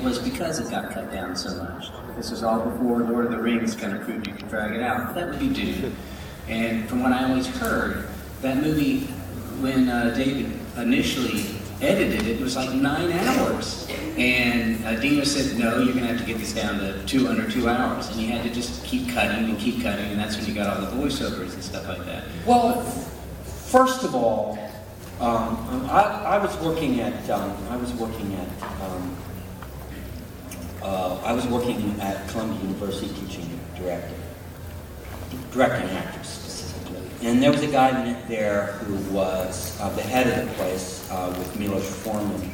it was because it got cut down so much. This was all before Lord of the Rings kind of proved you could drag it out. That would be Dune. And from what I always heard, that movie, when David initially edited it, it was like 9 hours. And Dino said, no, you're going to have to get this down to under 2 hours. And he had to just keep cutting, and that's when you got all the voiceovers and stuff like that. Well, first of all, I was working at Columbia University teaching directing actors specifically. And there was a guy there who was the head of the place with Milos Forman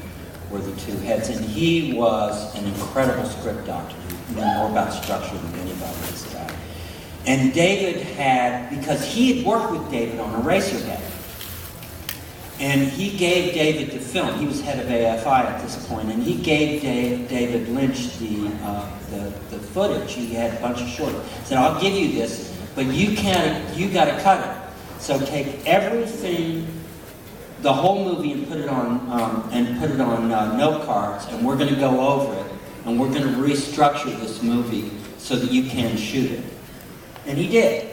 were the two heads, and he was an incredible script doctor. He knew more about structure than anybody, this guy. And David had, because he had worked with David on Eraserhead, and he gave David the film. He was head of AFI at this point, and he gave David Lynch the footage. He had a bunch of shorts. He said, "I'll give you this, but you got to cut it. So take everything, the whole movie, and put it on note cards, and we're going to go over it, and we're going to restructure this movie so that you can shoot it." And he did.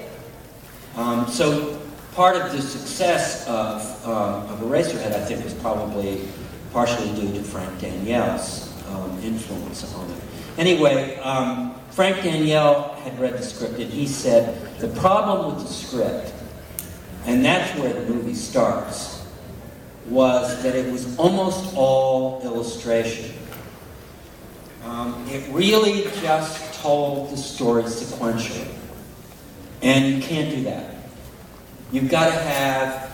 So part of the success of Eraserhead, I think, was probably partially due to Frank Danielle's influence on it. Anyway, Frank Danielle had read the script, and he said, the problem with the script, and that's where the movie starts, was that it was almost all illustration. It really just told the story sequentially. And you can't do that. You've got to have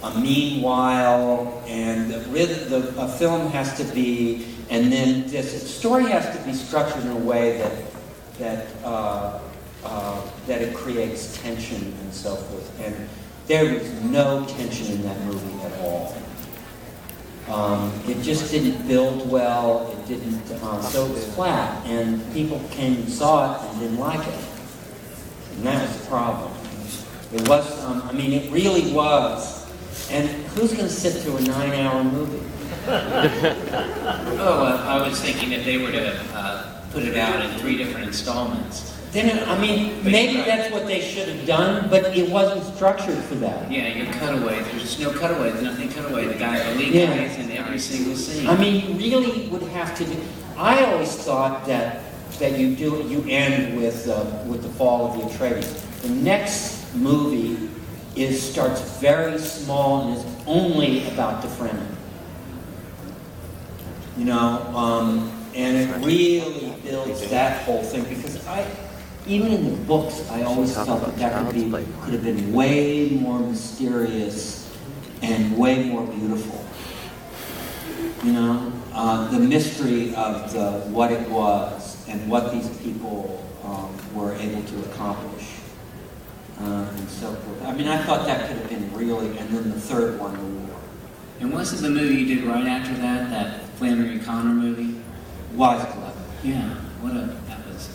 a meanwhile, and a film has to be, and then this story has to be structured in a way that it creates tension and so forth. And there was no tension in that movie at all. It just didn't build well. It didn't. So it was flat, and people came and saw it and didn't like it, and that was the problem. It was, it really was. And who's going to sit through a 9-hour movie? I was thinking if they were to put it out in 3 different installments. Then, maybe that's what they should have done, but it wasn't structured for that. Yeah, your cutaway. There's no cutaway. There's nothing cutaway. The lead guy is in every single scene. You really would have to do. I always thought that you end with the fall of the Atreides. The next movie starts very small and is only about the Fremen. And it really builds that whole thing, because even in the books, I always felt that could have been way more mysterious and way more beautiful. The mystery of what it was and what these people were able to accomplish. And so forth. I thought that could have been really, and then the third one, the war. And wasn't the movie you did right after that Flannery O'Connor movie? Wise Blood. Yeah, that was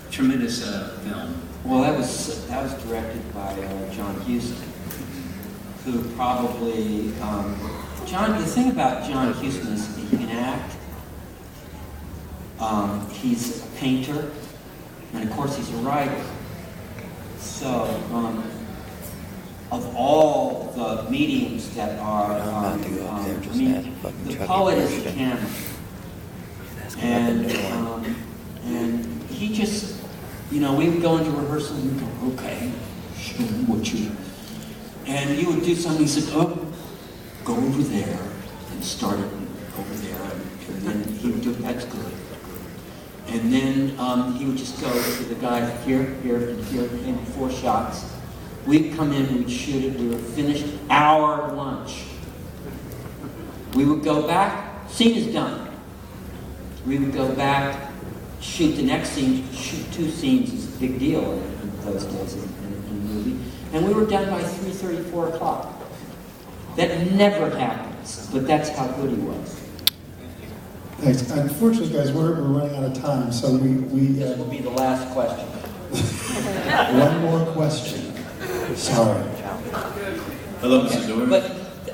a tremendous film. Well, that was directed by John Huston, who probably the thing about John Huston is he can act. He's a painter, and of course he's a writer. So, of all the mediums that are, the poet is the camera, and he just, we would go into rehearsal and we'd go, okay, show me what you, and he would do something. He said, oh, go over there and start it over there, and then he would do, that's good. And then he would just go to the guy here, and here, in 4 shots. We'd come in, we'd shoot it, we were finished, hour lunch. We would go back, scene is done. We would go back, shoot the next scene. Shoot 2 scenes is a big deal in those days in a movie. And we were done by 3:30, 4 o'clock. That never happens, but that's how good he was. Thanks. Unfortunately, guys, we're running out of time, so This will be the last question. one more question. Sorry. Hello, Mr. Dourif. But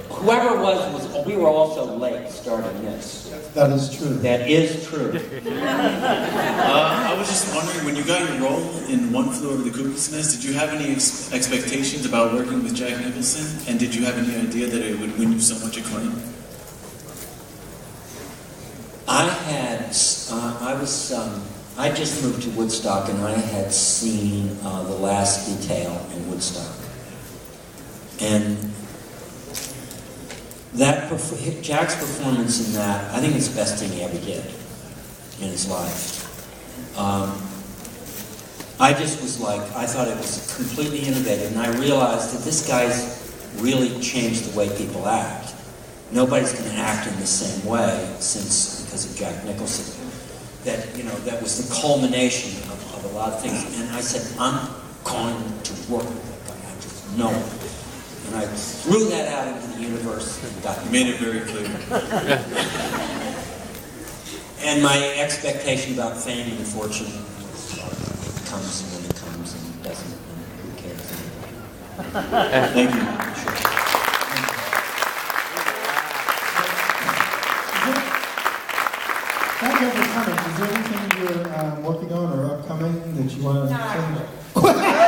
whoever was we were also late starting this. That is true. That is true. I was just wondering, when you got your role in One Flew Over the Cuckoo's Nest, did you have any expectations about working with Jack Nicholson? And did you have any idea that it would win you so much acclaim? I just moved to Woodstock, and I had seen The Last Detail in Woodstock. And Jack's performance in that, I think it's the best thing he ever did in his life. I just was like, I thought it was completely innovative, and I realized that this guy's really changed the way people act. Nobody's going to act in the same way because of Jack Nicholson. That was the culmination of a lot of things. And I said, I'm going to work with that guy. I just know it. And I threw that out into the universe and made it very clear. And my expectation about fame and fortune comes when it comes and doesn't, and who cares anyway. Thank you. Thank you for coming. Is there anything you're working on or upcoming that you want to say?